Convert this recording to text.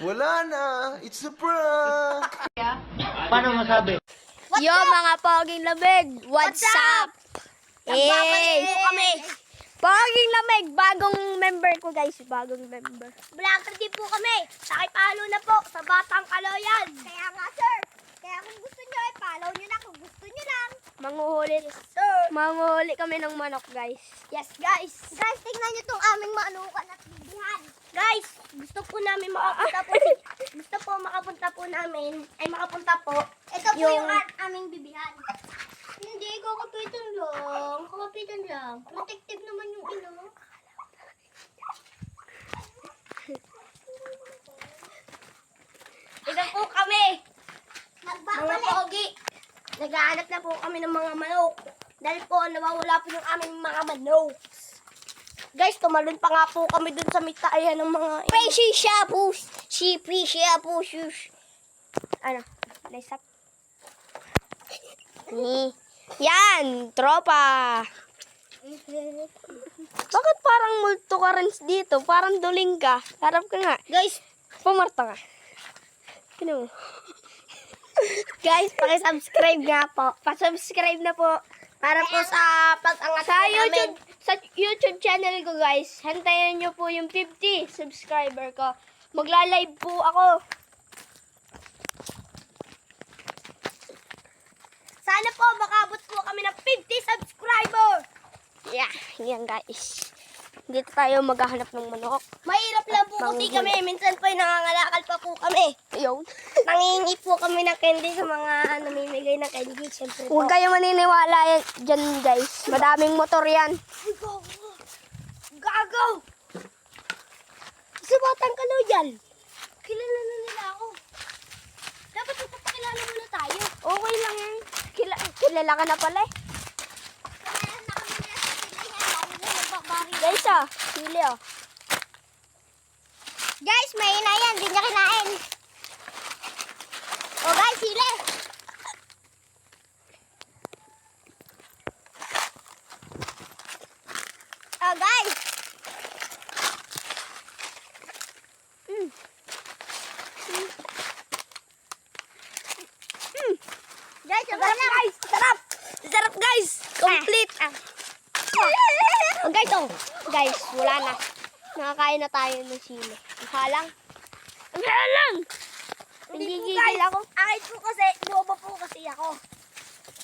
Wala na. It's a prank. Paano masabi? Yo mga poging lamig, what's up? Nagbabalik po kami. Poging lamig, bagong member ko guys, bagong member. Vlogger din po kami. Pakipalo na po sa Batang Kaloyan. Kaya nga sir, kaya kung gusto nyo follow nyo na kung gusto nyo lang. Manguhuli, Sir. manguhuli kami ng manok guys. Yes guys. Guys, tingnan nyo tong aming maanukan at bibihan. Guys, gusto po namin makapunta po. Gusto po makapunta po namin. Ay makapunta po. Ito po yung aming bibihan. Hindi, kakapitan lang. Kakapitan lang. Protective naman yung ino. Ito po kami. Mga pogi. Naghahanap na po kami ng mga manok. Dahil po, nawawala po yung aming mga manok. Guys, tumalon pa nga po kami dun sa mitayan ng mga... Fishy shabus, sheepy shabus. Ano? Nice up. Yan, tropa. Bakit parang multo ka rin dito? Parang duling ka. Harap ka nga. Guys, Pumarta ka. Kino mo? guys, paki-subscribe nga po. Pa-subscribe na po. Para po sa pag-angat Sa po namin. YouTube channel ko guys, hantayin nyo po yung 50 subscriber ko. Magla-live po ako. Sana po makabot po kami ng 50 subscriber. Yeah, yan guys. Dito tayo maghahanap ng manok. Mahirap lang po kasi kami. Minsan po nangangalakal pa po kami. Ayun. Nangingi po kami ng candy sa mga namimigay ng candy. Siyempre po. Huwag kayo maniniwala yan, dyan guys. Madaming motor yan. Ay, gago. Gago. Sa Batang Kaloyan. Kilala na nila ako. Dapat magpapakilala muna tayo. Okay lang yan. Kilala ka na pala eh. Kaya na kami nila sa pilihan. Ako na nagbabari. Guys sili oh. Guys, mahina yan. Hindi niya kinain. O guys, sili. O guys. Guys, sarap guys. Sarap. Sarap guys. Complete. Oh guys, oh. Guys, wala na. Nakakain na tayo ng sili. Ang halang. Ang halang! Hindi po Nagigigil guys. ako. Akin po kasi, boba po kasi ako.